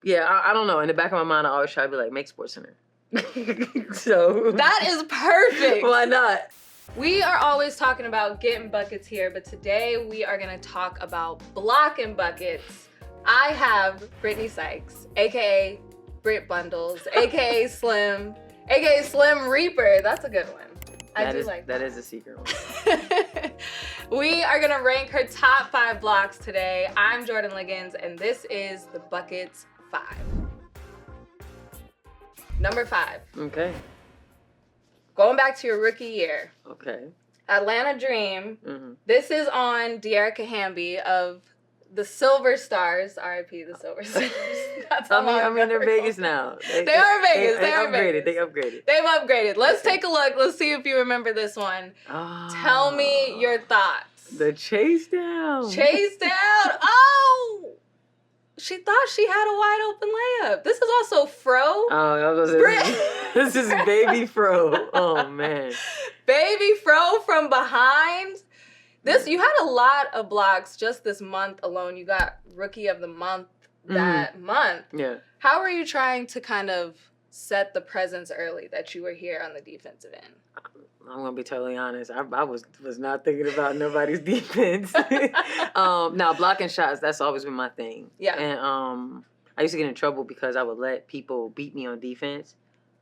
Yeah, I don't know. In the back of my mind, I always try to be like, make SportsCenter. So that is perfect. Why not? We are always talking about getting buckets here, but today we are gonna talk about blocking buckets. I have Brittney Sykes, aka Brit Bundles, aka Slim, aka Slim Reaper. That's a good one. I do like that. That is a secret one. We are gonna rank her top 5 blocks today. I'm Jordan Ligons, and this is the Buckets 5. Number 5. Okay. Going back to your rookie year. Okay. Atlanta Dream. Mm-hmm. This is on DEARICA HAMBY of the Silver Stars. R.I.P. the Silver Stars. That's I mean, they're Vegas now. They are Vegas. They are upgraded. Vegas. They upgraded. They've upgraded. Let's take a look. Let's see if you remember this one. Tell me your thoughts. The chase down. Chase down. Oh! She thought she had a wide open layup. This is also Fro. Oh, I was gonna say, this is baby Fro. Oh, man. Baby Fro from behind. You had a lot of blocks just this month alone. You got Rookie of the Month that month. Yeah. How were you trying to kind of set the presence early that you were here on the defensive end? I'm gonna be totally honest. I was not thinking about nobody's defense. Now blocking shots, that's always been my thing. Yeah. And I used to get in trouble because I would let people beat me on defense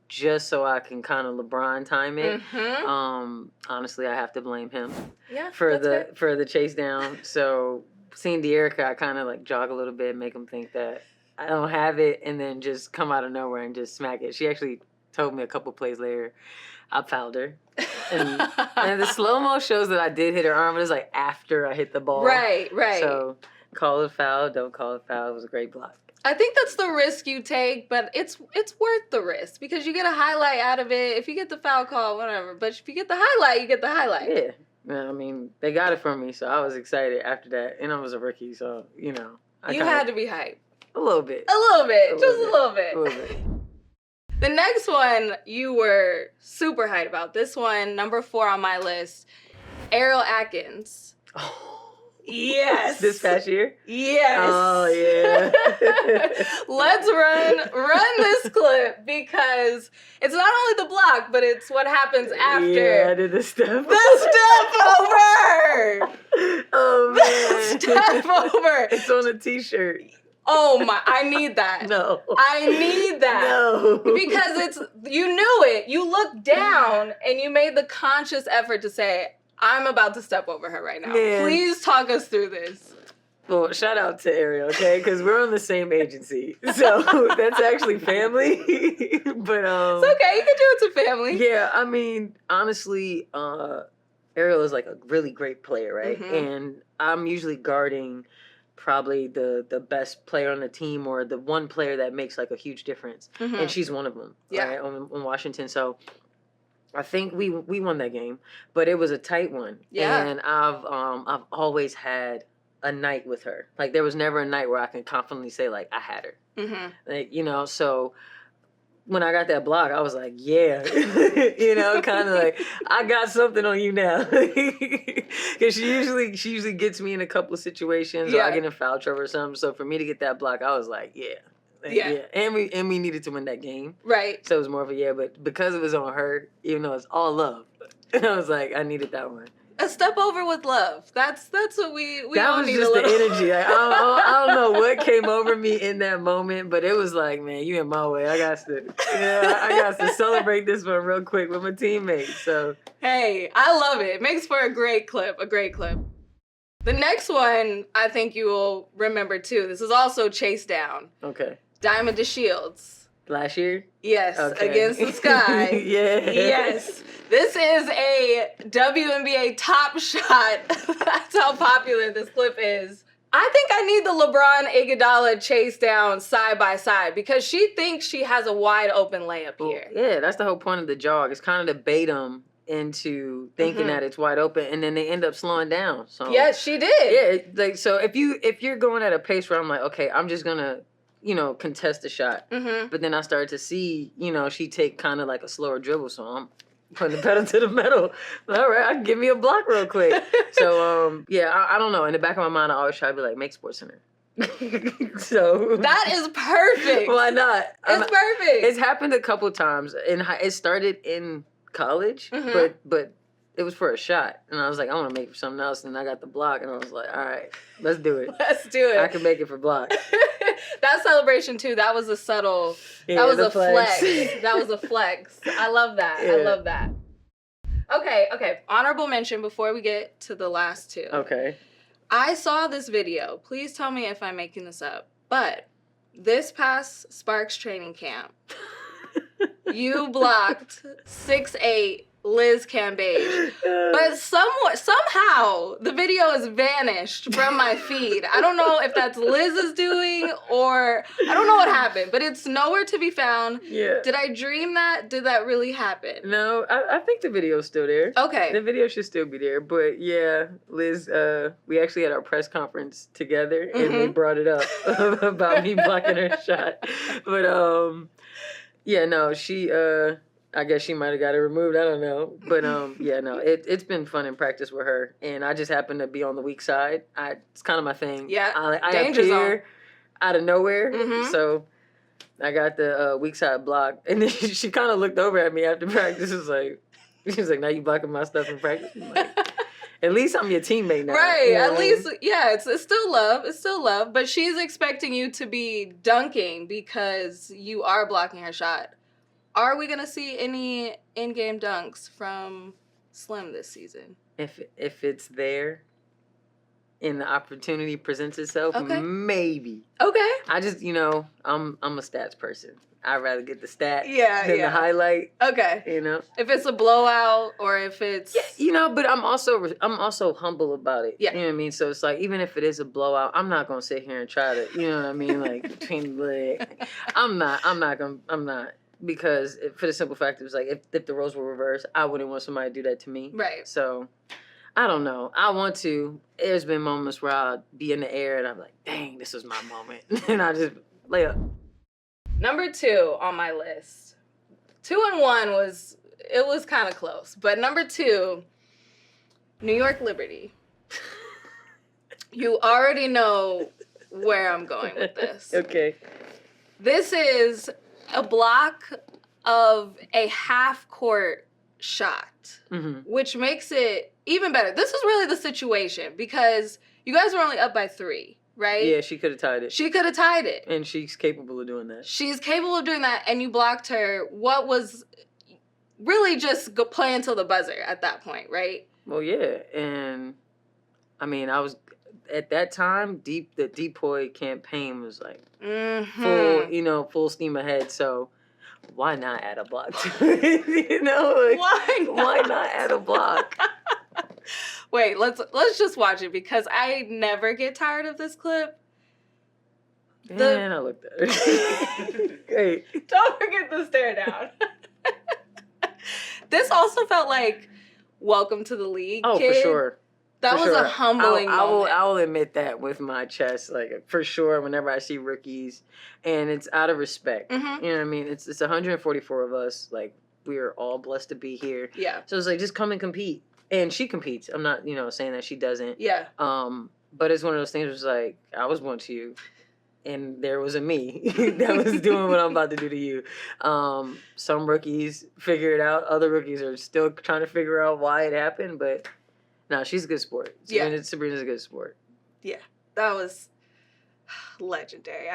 just so I can kind of LeBron time it. Mm-hmm. Honestly, I have to blame him. Yeah. For the chase down. So seeing DEARICA, I kind of like jog a little bit, make them think that I don't have it, and then just come out of nowhere and just smack it. She actually told me a couple plays later, I fouled her. And the slow-mo shows that I did hit her arm. It was like after I hit the ball. Right. So call it a foul, don't call it a foul. It was a great block. I think that's the risk you take, but it's worth the risk because you get a highlight out of it. If you get the foul call, whatever. But if you get the highlight, you get the highlight. Yeah. I mean, they got it from me, so I was excited after that. And I was a rookie, so, you know. You had to be hyped. A little bit. A little bit. Just a little bit. A little bit. The next one you were super hyped about. This one, number 4 on my list, ARIEL ATKINS. Oh. Yes. This past year? Yes. Oh, yeah. Let's run this clip because it's not only the block, but it's what happens after. Yeah, I did the step over. The step over! Oh, man. The step over. It's on a t-shirt. Oh my, I need that. No. I need that. No. Because you knew it. You looked down and you made the conscious effort to say, I'm about to step over her right now. Man. Please talk us through this. Well, shout out to ARIEL, okay? Because we're on the same agency. So that's actually family. But it's okay, you can do it to family. Yeah, I mean, honestly, ARIEL is like a really great player, right? Mm-hmm. And I'm usually guarding probably the best player on the team or the one player that makes like a huge difference. Mm-hmm. And she's one of them, right, on Washington. So I think we won that game, but it was a tight one. Yeah. And I've always had a night with her. Like there was never a night where I can confidently say like I had her. Mm-hmm. Like, you know, so when I got that block, I was like, yeah, you know, kind of like, I got something on you now. Because she usually gets me in a couple of situations or I get in foul trouble or something. So for me to get that block, I was like, yeah. And we needed to win that game. Right. So it was more of a yeah, but because it was on her, even though it's all love, I was like, I needed that one. A step over with love. That's what we that all was need just a little. The energy. I don't know what came over me in that moment, but it was like, man, you in my way. I got to celebrate this one real quick with my teammates. So hey, I love it. It makes for a great clip. The next one I think you will remember too. This is also Chase Down. Okay. Diamond DESHIELDS. Last year? Yes, okay. Against the Sky. Yeah. Yes. This is a WNBA top shot. That's how popular this clip is. I think I need the LeBron Iguodala chase down side by side because she thinks she has a wide open layup here. Yeah, that's the whole point of the jog. It's kind of to bait them into thinking that it's wide open, and then they end up slowing down. So yes, she did. Yeah, like so if you're going at a pace where I'm like, okay, I'm just gonna contest the shot, but then I started to see she take kind of like a slower dribble, so I'm putting the pedal to the metal. All right, I can give me a block real quick. So, I don't know. In the back of my mind, I always try to be like, make SportsCenter. So that is perfect. Why not? It's perfect. It's happened a couple times. It started in college, but it was for a shot, and I was like, I want to make it for something else, and I got the block, and I was like, all right, let's do it. Let's do it. I can make it for block. That celebration too. That was a subtle. Yeah, that was a flex. That was a flex. I love that. Yeah. I love that. Okay. Honorable mention before we get to the last two. Okay. I saw this video. Please tell me if I'm making this up. But this past Sparks training camp, you blocked 6'8" Liz Cambage. But somehow the video has vanished from my feed. I don't know if that's Liz's doing or I don't know what happened, but it's nowhere to be found. Yeah. Did I dream that? Did that really happen? No, I think the video's still there. Okay. The video should still be there. But yeah, Liz, we actually had our press conference together and they brought it up about me blocking her shot. But yeah, no, she I guess she might have got it removed. I don't know. But yeah, no, it's been fun in practice with her. And I just happen to be on the weak side. It's kind of my thing. Yeah. I Danger appear zone. out of nowhere. So I got the weak side block. And then she kind of looked over at me after practice. She was like, now you blocking my stuff in practice? I'm like, at least I'm your teammate now. Right. You know At least, yeah, it's still love. It's still love. But she's expecting you to be dunking because you are blocking her shot. Are we going to see any in-game dunks from Slim this season? If it's there and the opportunity presents itself, Okay. maybe. Okay. I just, I'm a stats person. I'd rather get the stat than the highlight. Okay. If it's a blowout or if it's... Yeah, but I'm also humble about it. Yeah. You know what I mean? So it's like, even if it is a blowout, I'm not going to sit here and try to, you know what I mean? Like, between the leg. I'm not. Because for the simple fact, it was like, if the roles were reversed, I wouldn't want somebody to do that to me. Right. So, I don't know. I want to. There's been moments where I'll be in the air and I'm like, dang, this was my moment. And I just lay up. Number 2 on my list. 2 and 1 was kind of close. But number 2, New York Liberty. You already know where I'm going with this. Okay. This is a block of a half-court shot, which makes it even better. This is really the situation because you guys were only up by 3, right? Yeah, she could have tied it. She could have tied it. And she's capable of doing that. She's capable of doing that, and you blocked her. What was really just playing till the buzzer at that point, right? Well, yeah, and I mean, I was at that time the depoy campaign was like full steam ahead. So why not add a block to it? Why not add a block? Wait, let's just watch it because I never get tired of this clip. And I looked at it. Great. Don't forget the stare down. This also felt like welcome to the league. Oh, kid. for sure. That was a humbling moment. I will admit that with my chest, like for sure. Whenever I see rookies, and it's out of respect. You know what I mean? It's 144 of us. Like we are all blessed to be here. Yeah. So it's like just come and compete, and she competes. I'm not saying that she doesn't. Yeah. But it's one of those things. Where it's like I was once you, and there was a me that was doing what I'm about to do to you. Some rookies figure it out. Other rookies are still trying to figure out why it happened, but. No, she's a good sport. Sabrina's a good sport. Yeah, that was legendary.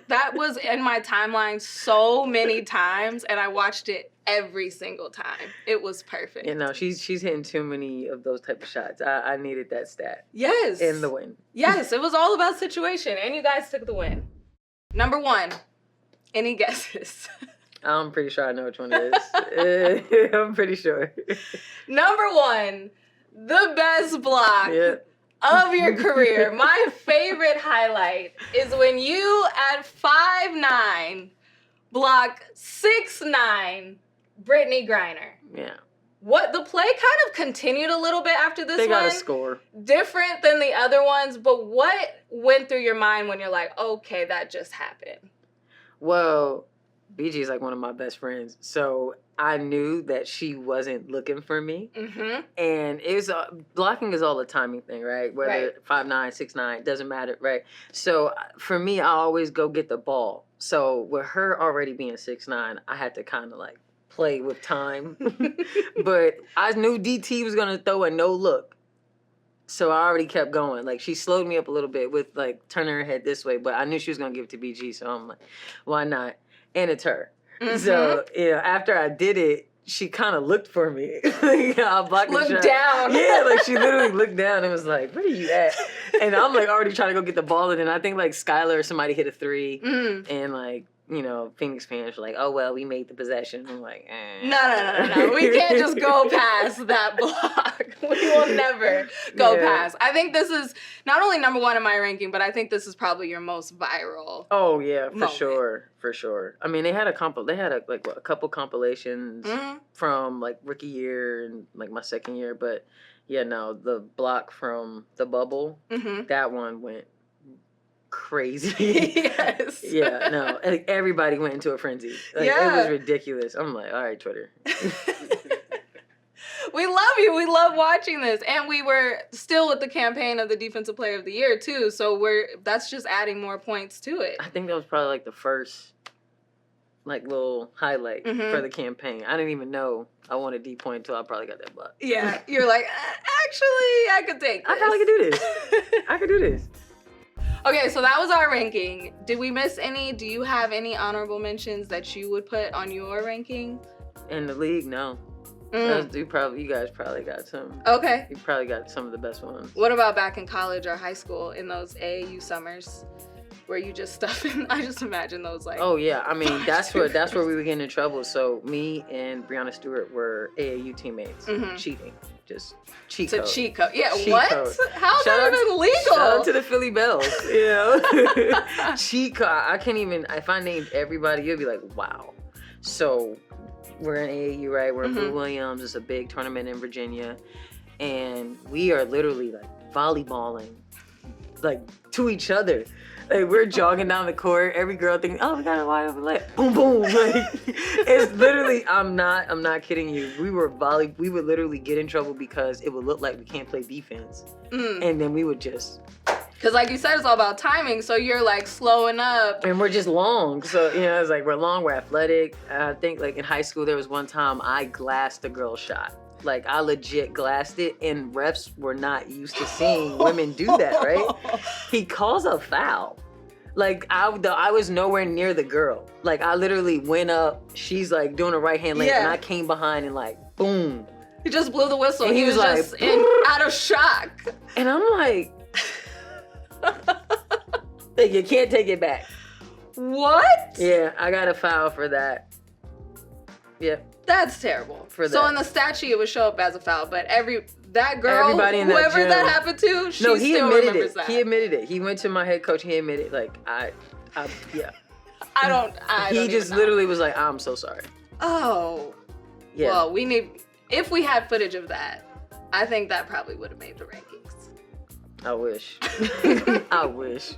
That was in my timeline so many times, and I watched it every single time. It was perfect. She's hitting too many of those type of shots. I needed that stat. Yes. And the win. Yes, it was all about situation, and you guys took the win. Number 1, any guesses? I'm pretty sure I know which one it is. I'm pretty sure. Number 1. The best block of your career. My favorite highlight is when you, at 5'9", block 6'9", Brittney Griner. Yeah. What the play kind of continued a little bit after this one. They got a score. Different than the other ones, but what went through your mind when you're like, okay, that just happened? Well, BG is like one of my best friends. So I knew that she wasn't looking for me. Mm-hmm. And it was, blocking is all a timing thing, right? Whether 5'9", 6'9", doesn't matter, right? So for me, I always go get the ball. So with her already being 6'9", I had to kind of like play with time. But I knew DT was going to throw a no look. So I already kept going. Like, she slowed me up a little bit with, like, turning her head this way. But I knew she was going to give it to BG. So I'm like, why not? And it's her. Mm-hmm. So, after I did it, she kind of looked for me. I blocked the shot. Down. Yeah, like, she literally looked down and was like, where are you at? And I'm, like, already trying to go get the ball. And then I think, like, Skylar or somebody hit a 3. Mm. And, like, Phoenix fans were like, oh, well, we made the possession. I'm like, No. We can't just go past that block. We will never go past. I think this is not only number 1 in my ranking, but I think this is probably your most viral. Oh, yeah, for sure. I mean, they had a couple compilations from, like, rookie year and, like, my second year. But, yeah, no, the block from the bubble, that one went crazy. Yes. Yeah, no. Like, everybody went into a frenzy. Like, it was ridiculous. I'm like, all right, Twitter. We love you. We love watching this. And we were still with the campaign of the Defensive Player of the Year, too. So that's just adding more points to it. I think that was probably, like, the first, like, little highlight for the campaign. I didn't even know I wanted D point until I probably got that block. Yeah. You're like, actually, I could take this. I probably could do this. I could do this. Okay, so that was our ranking. Did we miss any? Do you have any honorable mentions that you would put on your ranking? In the league, no. You guys probably got some. Okay. You probably got some of the best ones. What about back in college or high school in those AAU summers where you just stuff in? I just imagine those like. Oh yeah, I mean that's where we were getting in trouble. So me and Brianna Stewart were AAU teammates, cheating. Just cheat code. It's a cheat code. Yeah, cheat what? Code. How's that even legal? Shout out to the Philly Bells. Cheat code. I can't even, if I named everybody, you'd be like, wow. So we're in AAU, right? We're in Blue Williams. It's a big tournament in Virginia. And we are literally like volleyballing like to each other. Like, we're jogging down the court. Every girl thinking, "Oh, we got a wide open leg." Boom, boom. Like, it's literally. I'm not kidding you. We would literally get in trouble because it would look like we can't play defense, and then we would just. Because, like you said, it's all about timing. So you're like slowing up, and we're just long. So it's like we're long. We're athletic. I think like in high school there was one time I glassed a girl's shot. Like, I legit glassed it, and refs were not used to seeing women do that, right? He calls a foul. Like, I was nowhere near the girl. Like, I literally went up. She's, like, doing a right-hand lane, and I came behind and, like, boom. He just blew the whistle. And he was like, just out of shock. And I'm like, you can't take it back. What? Yeah, I got a foul for that. Yep. That's terrible. So in the stat sheet, it would show up as a foul, but that girl, everybody in whoever that happened to, he still admitted remembers it. that. He admitted it. He went to my head coach. He admitted, like, yeah. He just literally was like, "I'm so sorry." Oh. Yeah. Well, if we had footage of that, I think that probably would have made the rankings. I wish. I wish.